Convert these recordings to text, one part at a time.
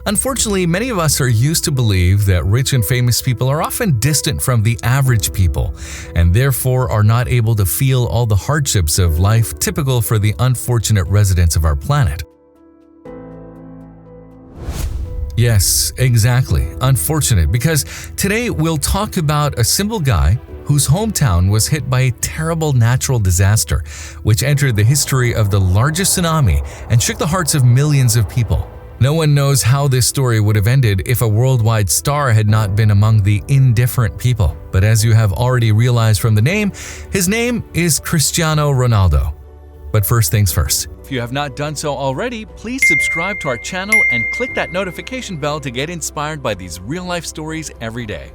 Unfortunately, many of us are used to believe that rich and famous people are often distant from the average people, and therefore are not able to feel all the hardships of life typical for the unfortunate residents of our planet. Yes, exactly, unfortunate, because today we'll talk about a simple guy whose hometown was hit by a terrible natural disaster, which entered the history of the largest tsunami and shook the hearts of millions of people. No one knows how this story would have ended if a worldwide star had not been among the indifferent people. But as you have already realized from the name, his name is Cristiano Ronaldo. But first things first. If you have not done so already, please subscribe to our channel and click that notification bell to get inspired by these real-life stories every day.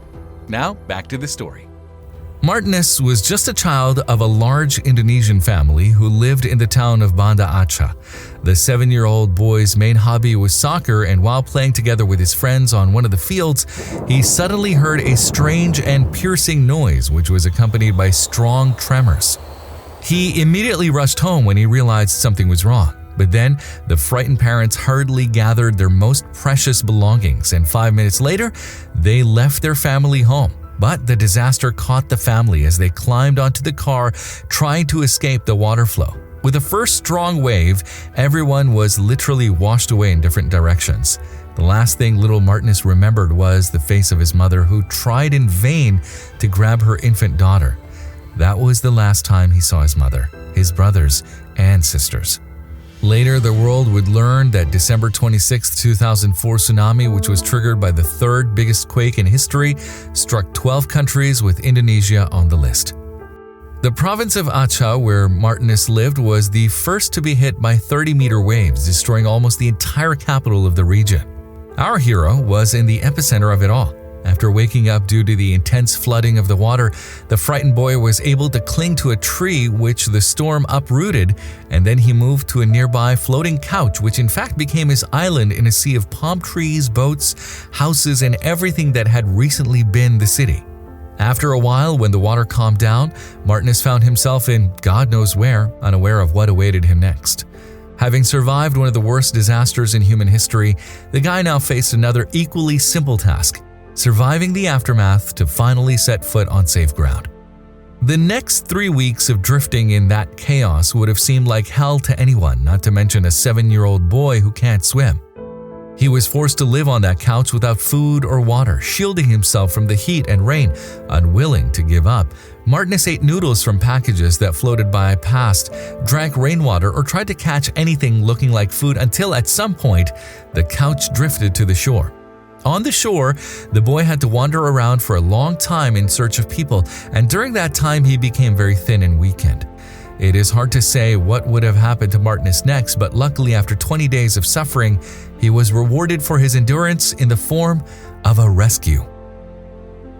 Now, back to the story. Martinez was just a child of a large Indonesian family who lived in the town of Banda Aceh. The 7-year-old boy's main hobby was soccer, and while playing together with his friends on one of the fields, he suddenly heard a strange and piercing noise which was accompanied by strong tremors. He immediately rushed home when he realized something was wrong. But then, the frightened parents hurriedly gathered their most precious belongings, and 5 minutes later, they left their family home. But the disaster caught the family as they climbed onto the car, trying to escape the water flow. With the first strong wave, everyone was literally washed away in different directions. The last thing little Martinez remembered was the face of his mother, who tried in vain to grab her infant daughter. That was the last time he saw his mother, his brothers, and sisters. Later, the world would learn that December 26, 2004 tsunami, which was triggered by the third biggest quake in history, struck 12 countries with Indonesia on the list. The province of Aceh, where Martinez lived, was the first to be hit by 30-meter waves, destroying almost the entire capital of the region. Our hero was in the epicenter of it all. After waking up due to the intense flooding of the water, the frightened boy was able to cling to a tree which the storm uprooted, and then he moved to a nearby floating couch, which in fact became his island in a sea of palm trees, boats, houses, and everything that had recently been the city. After a while, when the water calmed down, Martinez found himself in God knows where, unaware of what awaited him next. Having survived one of the worst disasters in human history, the guy now faced another equally simple task: surviving the aftermath to finally set foot on safe ground. The next 3 weeks of drifting in that chaos would have seemed like hell to anyone, not to mention a 7-year-old boy who can't swim. He was forced to live on that couch without food or water, shielding himself from the heat and rain. Unwilling to give up, Martinez ate noodles from packages that floated by past, drank rainwater, or tried to catch anything looking like food until at some point, the couch drifted to the shore. On the shore, the boy had to wander around for a long time in search of people, and during that time he became very thin and weakened. It is hard to say what would have happened to Martinez next, but luckily after 20 days of suffering, he was rewarded for his endurance in the form of a rescue.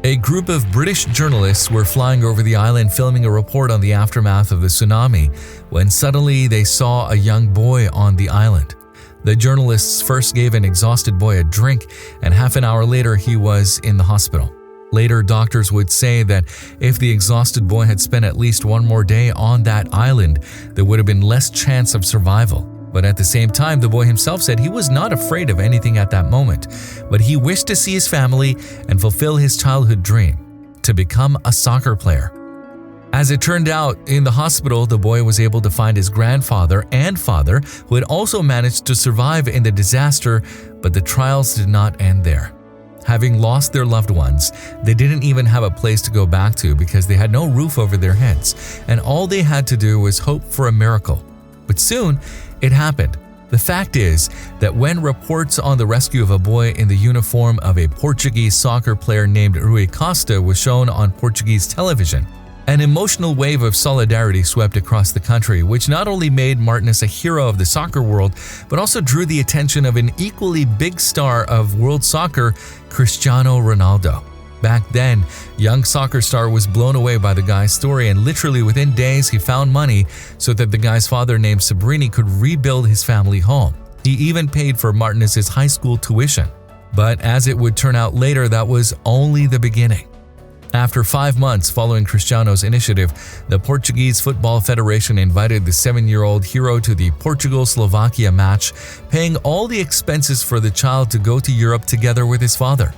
A group of British journalists were flying over the island filming a report on the aftermath of the tsunami when suddenly they saw a young boy on the island. The journalists first gave an exhausted boy a drink, and half an hour later he was in the hospital. Later, doctors would say that if the exhausted boy had spent at least one more day on that island, there would have been less chance of survival. But at the same time, the boy himself said he was not afraid of anything at that moment, but he wished to see his family and fulfill his childhood dream, to become a soccer player. As it turned out, in the hospital, the boy was able to find his grandfather and father, who had also managed to survive in the disaster, but the trials did not end there. Having lost their loved ones, they didn't even have a place to go back to because they had no roof over their heads, and all they had to do was hope for a miracle. But soon, it happened. The fact is that when reports on the rescue of a boy in the uniform of a Portuguese soccer player named Rui Costa was shown on Portuguese television, an emotional wave of solidarity swept across the country, which not only made Martinez a hero of the soccer world, but also drew the attention of an equally big star of world soccer, Cristiano Ronaldo. Back then, young soccer star was blown away by the guy's story, and literally within days he found money so that the guy's father named Sabrini could rebuild his family home. He even paid for Martinez's high school tuition. But as it would turn out later, that was only the beginning. After 5 months following Cristiano's initiative, the Portuguese Football Federation invited the 7-year-old hero to the Portugal-Slovakia match, paying all the expenses for the child to go to Europe together with his father.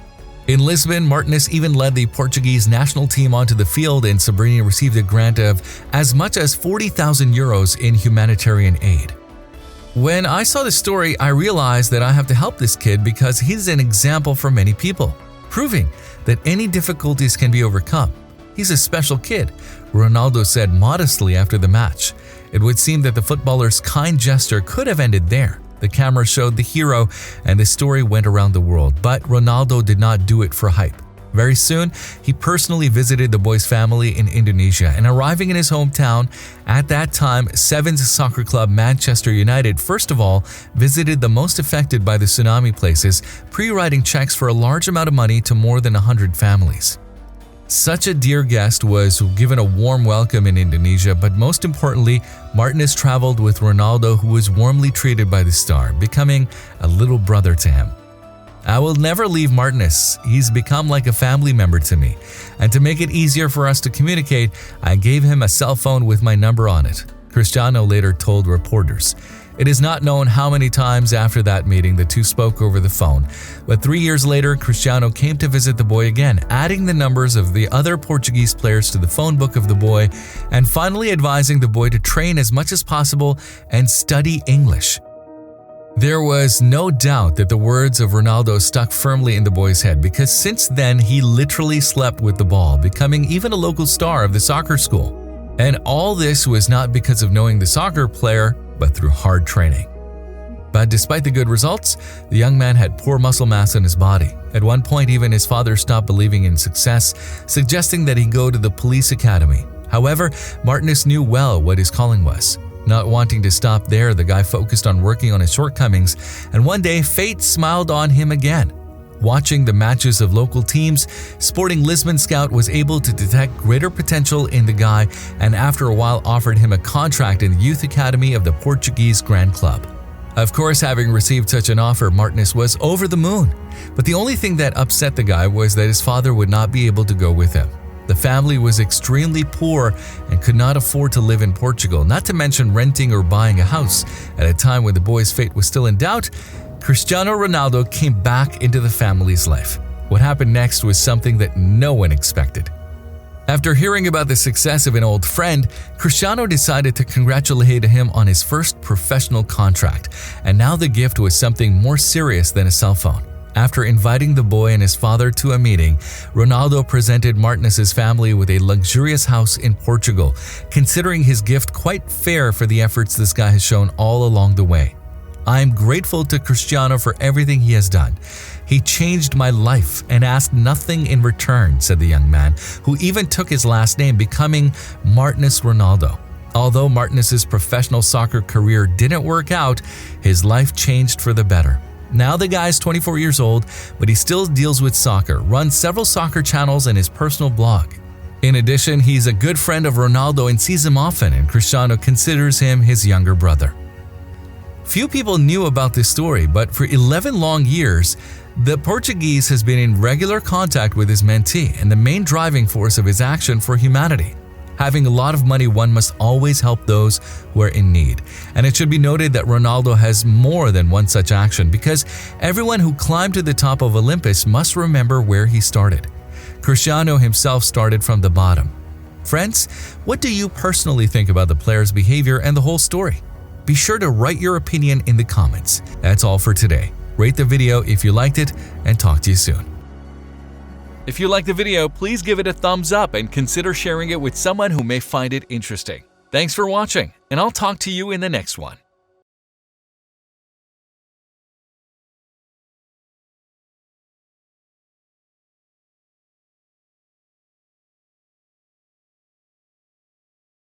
In Lisbon, Martinez even led the Portuguese national team onto the field, and Sabrini received a grant of as much as 40,000 euros in humanitarian aid. When I saw the story, I realized that I have to help this kid because he's an example for many people, proving that any difficulties can be overcome. He's a special kid, Ronaldo said modestly after the match. It would seem that the footballer's kind gesture could have ended there. The camera showed the hero and the story went around the world, but Ronaldo did not do it for hype. Very soon, he personally visited the boy's family in Indonesia, and arriving in his hometown, at that time, Sevens soccer club Manchester United first of all visited the most affected by the tsunami places, pre-writing checks for a large amount of money to more than 100 families. Such a dear guest was given a warm welcome in Indonesia, but most importantly, Martinez traveled with Ronaldo, who was warmly treated by the star, becoming a little brother to him. I will never leave Martinez. He's become like a family member to me. And to make it easier for us to communicate, I gave him a cell phone with my number on it, Cristiano later told reporters. It is not known how many times after that meeting the two spoke over the phone, but 3 years later, Cristiano came to visit the boy again, adding the numbers of the other Portuguese players to the phone book of the boy, and finally advising the boy to train as much as possible and study English. There was no doubt that the words of Ronaldo stuck firmly in the boy's head, because since then he literally slept with the ball, becoming even a local star of the soccer school. And all this was not because of knowing the soccer player, but through hard training. But despite the good results, the young man had poor muscle mass in his body. At one point, even his father stopped believing in success, suggesting that he go to the police academy. However, Martinez knew well what his calling was. Not wanting to stop there, the guy focused on working on his shortcomings, and one day fate smiled on him again. Watching the matches of local teams, Sporting Lisbon scout was able to detect greater potential in the guy, and after a while offered him a contract in the youth academy of the Portuguese Grand Club. Of course, having received such an offer, Martinez was over the moon. But the only thing that upset the guy was that his father would not be able to go with him. The family was extremely poor and could not afford to live in Portugal, not to mention renting or buying a house. At a time when the boy's fate was still in doubt, Cristiano Ronaldo came back into the family's life. What happened next was something that no one expected. After hearing about the success of an old friend, Cristiano decided to congratulate him on his first professional contract, and now the gift was something more serious than a cell phone. After inviting the boy and his father to a meeting, Ronaldo presented Martinez's family with a luxurious house in Portugal, considering his gift quite fair for the efforts this guy has shown all along the way. I am grateful to Cristiano for everything he has done. He changed my life and asked nothing in return, said the young man, who even took his last name, becoming Martinez Ronaldo. Although Martinez's professional soccer career didn't work out, his life changed for the better. Now the guy is 24 years old, but he still deals with soccer, runs several soccer channels and his personal blog. In addition, he's a good friend of Ronaldo and sees him often, and Cristiano considers him his younger brother. Few people knew about this story, but for 11 long years, the Portuguese has been in regular contact with his mentee and the main driving force of his action for humanity. Having a lot of money, one must always help those who are in need. And it should be noted that Ronaldo has more than one such action, because everyone who climbed to the top of Olympus must remember where he started. Cristiano himself started from the bottom. Friends, what do you personally think about the player's behavior and the whole story? Be sure to write your opinion in the comments. That's all for today. Rate the video if you liked it, and talk to you soon. If you liked the video, please give it a thumbs up and consider sharing it with someone who may find it interesting. Thanks for watching, and I'll talk to you in the next one.